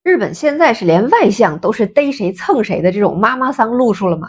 日本现在是连外相都是逮谁蹭谁的这种妈妈桑路数了吗？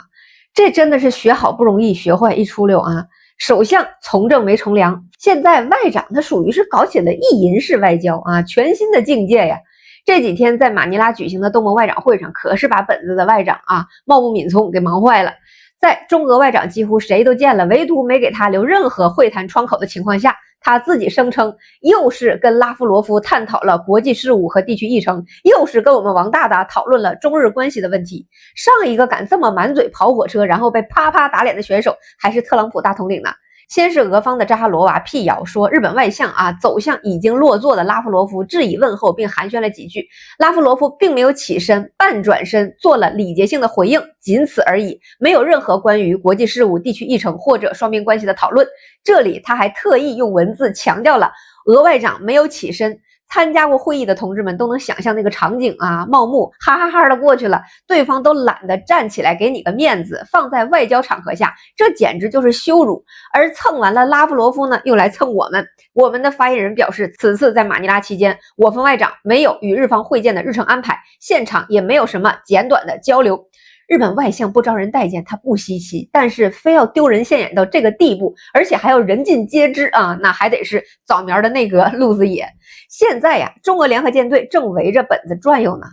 这真的是学好不容易，学坏一出溜啊！首相从政没从良，现在外长他属于是搞起了意淫式外交啊，全新的境界呀！这几天在马尼拉举行的东盟外长会上，可是把本子的外长啊茂木敏充给忙坏了。在中俄外长几乎谁都见了，唯独没给他留任何会谈窗口的情况下，他自己声称又是跟拉夫罗夫探讨了国际事务和地区议程，又是跟我们王大大讨论了中日关系的问题。上一个敢这么满嘴跑火车，然后被啪啪打脸的选手，还是特朗普大统领呢。先是俄方的扎哈罗娃辟谣说，日本外相走向已经落座的拉夫罗夫致以问候，并寒暄了几句。拉夫罗夫并没有起身，半转身做了礼节性的回应，仅此而已，没有任何关于国际事务、地区议程或者双边关系的讨论。这里他还特意用文字强调了俄外长没有起身。参加过会议的同志们都能想象那个场景啊，茂木哈哈哈的过去了，对方都懒得站起来给你个面子，放在外交场合下，这简直就是羞辱。而蹭完了拉夫罗夫呢，又来蹭我们。我们的发言人表示，此次在马尼拉期间，我方外长没有与日方会见的日程安排，现场也没有什么简短的交流。日本外相不招人待见，他不稀奇，但是非要丢人现眼到这个地步，而且还要人尽皆知啊，那还得是早苗的内阁路子野。现在呀，中俄联合舰队正围着本子转悠呢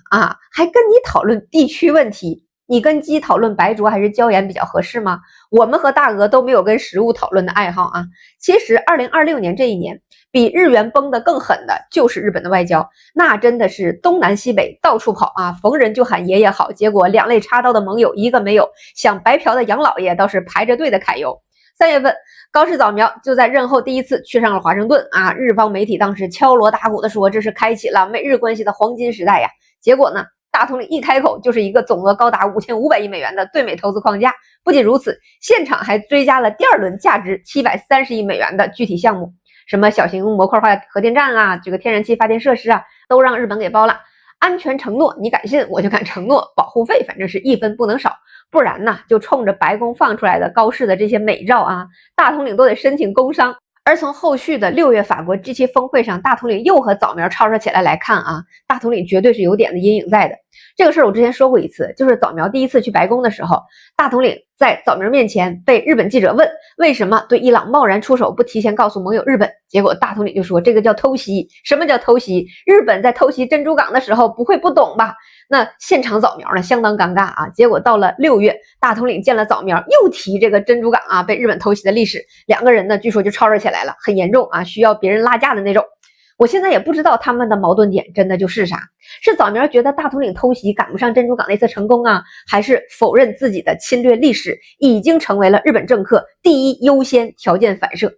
还跟你讨论地区问题。你跟鸡讨论白灼还是椒盐比较合适吗？我们和大俄都没有跟食物讨论的爱好啊。其实2026年这一年，比日元崩得更狠的就是日本的外交，那真的是东南西北到处跑啊，逢人就喊爷爷好，结果两肋插刀的盟友一个没有，想白嫖的杨老爷倒是排着队的揩油。3月份，高市早苗就在任后第一次去上了华盛顿啊，日方媒体当时敲锣打鼓的说这是开启了美日关系的黄金时代呀。结果呢，大统领一开口就是一个总额高达5500亿美元的对美投资框架。不仅如此，现场还追加了第二轮价值730亿美元的具体项目，什么小型模块化核电站啊，这个天然气发电设施啊，都让日本给包了。安全承诺你敢信我就敢承诺，保护费反正是一分不能少，不然呢就冲着白宫放出来的高市的这些美照啊，大统领都得申请工伤。而从后续的6月法国 G7 峰会上，大统领又和早苗吵吵起来看啊，大统领绝对是有点的阴影在的。这个事儿我之前说过一次，就是早苗第一次去白宫的时候，大统领在早苗面前被日本记者问为什么对伊朗贸然出手不提前告诉盟友日本，结果大统领就说这个叫偷袭。什么叫偷袭？日本在偷袭珍珠港的时候不会不懂吧？那现场早苗呢相当尴尬啊，结果到了6月，大统领见了早苗，又提这个珍珠港啊被日本偷袭的历史，两个人呢据说就吵吵起来了，很严重啊，需要别人拉架的那种。我现在也不知道他们的矛盾点真的就是啥，是早苗觉得大统领偷袭赶不上珍珠港那次成功啊，还是否认自己的侵略历史已经成为了日本政客第一优先条件反射？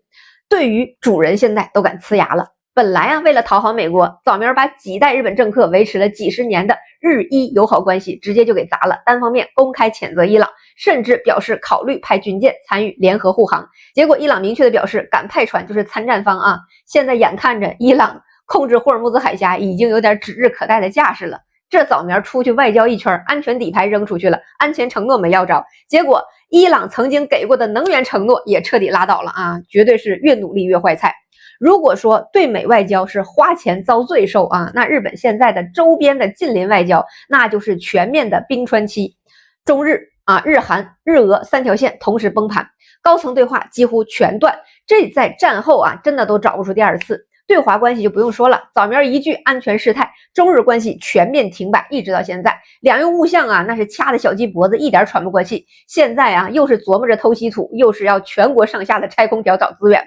对于主人现在都敢呲牙了。本来为了讨好美国，早苗把几代日本政客维持了几十年的日伊友好关系直接就给砸了，单方面公开谴责伊朗，甚至表示考虑派军舰参与联合护航。结果伊朗明确的表示敢派船就是参战方啊。现在眼看着伊朗控制霍尔木兹海峡已经有点指日可待的架势了，这早苗出去外交一圈，安全底牌扔出去了，安全承诺没要着，结果伊朗曾经给过的能源承诺也彻底拉倒了啊，绝对是越努力越坏菜。如果说对美外交是花钱遭罪受啊，那日本现在的周边的近邻外交那就是全面的冰川期。中日日韩日俄三条线同时崩盘，高层对话几乎全断，这在战后真的都找不出第二次。对华关系就不用说了，早苗一句安全事态，中日关系全面停摆，一直到现在，两用物象那是掐的小鸡脖子一点喘不过气。现在又是琢磨着偷稀土，又是要全国上下的拆空调找资源。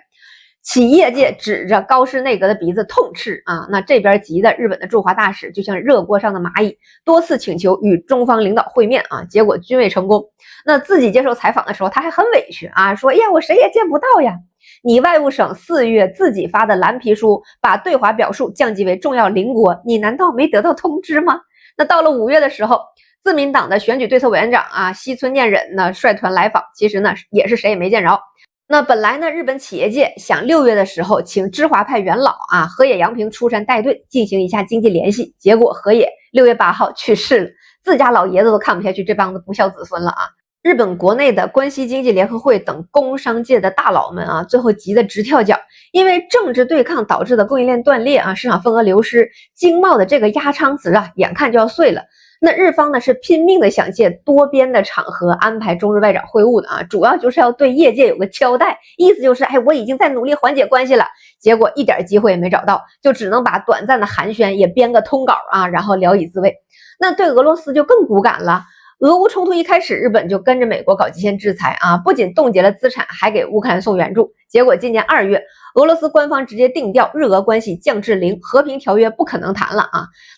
企业界指着高市内阁的鼻子痛斥那这边急的日本的驻华大使就像热锅上的蚂蚁，多次请求与中方领导会面结果均未成功。那自己接受采访的时候他还很委屈说哎呀我谁也见不到呀。你外务省4月自己发的蓝皮书把对华表述降级为重要邻国，你难道没得到通知吗？那到了5月的时候，自民党的选举对策委员长西村念忍呢率团来访，其实呢也是谁也没见着。那本来呢，日本企业界想6月的时候请知华派元老河野洋平出山带队进行一下经济联系，结果河野6月8号去世了，自家老爷子都看不下去这帮子不孝子孙了日本国内的关西经济联合会等工商界的大佬们最后急得直跳脚，因为政治对抗导致的供应链断裂市场份额流失，经贸的这个压舱石眼看就要碎了。那日方呢是拼命的想借多边的场合安排中日外长会晤的主要就是要对业界有个交代，意思就是我已经在努力缓解关系了。结果一点机会也没找到，就只能把短暂的寒暄也编个通稿然后聊以自慰。那对俄罗斯就更骨感了。俄乌冲突一开始，日本就跟着美国搞极限制裁不仅冻结了资产，还给乌克兰送援助。结果今年2月，俄罗斯官方直接定调日俄关系降至0，和平条约不可能谈了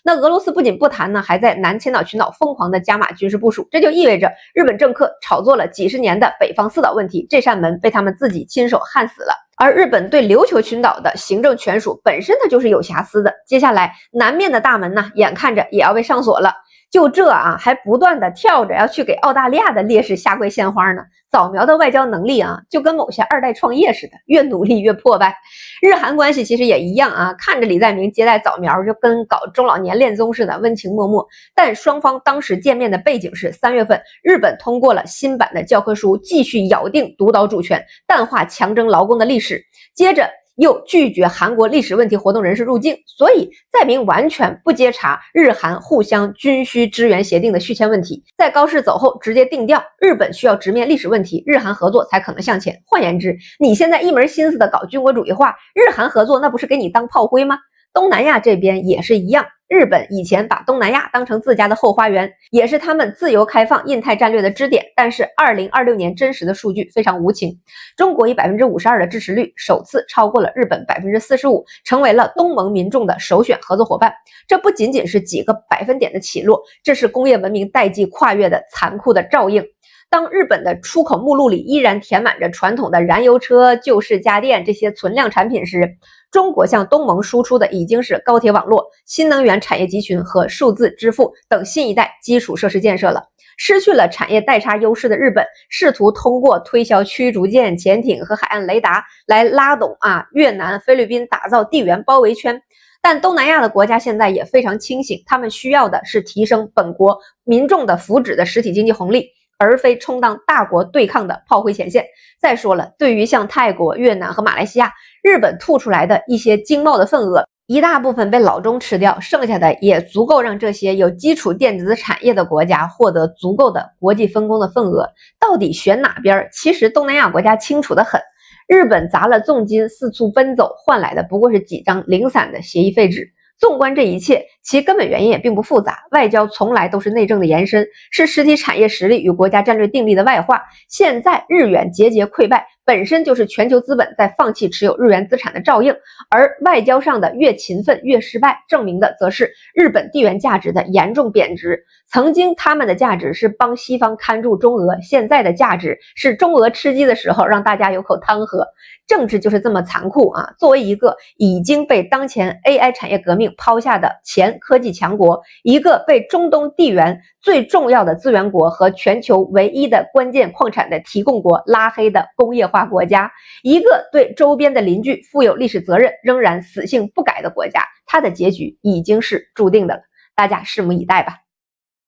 那俄罗斯不仅不谈呢，还在南千岛群岛疯狂的加码军事部署，这就意味着日本政客炒作了几十年的北方四岛问题，这扇门被他们自己亲手焊死了。而日本对琉球群岛的行政权属本身它就是有瑕疵的，接下来南面的大门呢，眼看着也要被上锁了。就这还不断的跳着要去给澳大利亚的烈士下跪献花呢。早苗的外交能力就跟某些2代创业似的，越努力越破败。日韩关系其实也一样看着李在明接待早苗就跟搞中老年恋综似的，温情脉脉。但双方当时见面的背景是3月份日本通过了新版的教科书，继续咬定独岛主权，淡化强征劳工的历史，接着又拒绝韩国历史问题活动人士入境，所以在明完全不接茬日韩互相军需支援协定的续签问题。在高市走后直接定调，日本需要直面历史问题，日韩合作才可能向前。换言之，你现在一门心思的搞军国主义化，日韩合作那不是给你当炮灰吗？东南亚这边也是一样，日本以前把东南亚当成自家的后花园，也是他们自由开放印太战略的支点。但是2026年真实的数据非常无情，中国以52%的支持率首次超过了日本45%，成为了东盟民众的首选合作伙伴。这不仅仅是几个百分点的起落，这是工业文明代际跨越的残酷的照应。当日本的出口目录里依然填满着传统的燃油车、旧式家电这些存量产品时，中国向东盟输出的已经是高铁网络、新能源产业集群和数字支付等新一代基础设施建设了。失去了产业代差优势的日本，试图通过推销驱逐舰、潜艇和海岸雷达来拉拢越南、菲律宾，打造地缘包围圈。但东南亚的国家现在也非常清醒，他们需要的是提升本国民众的福祉的实体经济红利，而非充当大国对抗的炮灰前线。再说了，对于像泰国、越南和马来西亚，日本吐出来的一些经贸的份额，一大部分被老中吃掉，剩下的也足够让这些有基础电子产业的国家获得足够的国际分工的份额。到底选哪边？其实东南亚国家清楚得很，日本砸了重金四处奔走，换来的不过是几张零散的协议废纸。纵观这一切，其根本原因也并不复杂，外交从来都是内政的延伸，是实体产业实力与国家战略定力的外化。现在日元节节溃败，本身就是全球资本在放弃持有日元资产的照应，而外交上的越勤奋越失败，证明的则是日本地缘价值的严重贬值。曾经他们的价值是帮西方看住中俄，现在的价值是中俄吃鸡的时候让大家有口汤喝。政治就是这么残酷作为一个已经被当前 AI 产业革命抛下的前科技强国，一个被中东地缘最重要的资源国和全球唯一的关键矿产的提供国拉黑的工业化国家，一个对周边的邻居负有历史责任仍然死性不改的国家，它的结局已经是注定的了。大家拭目以待吧。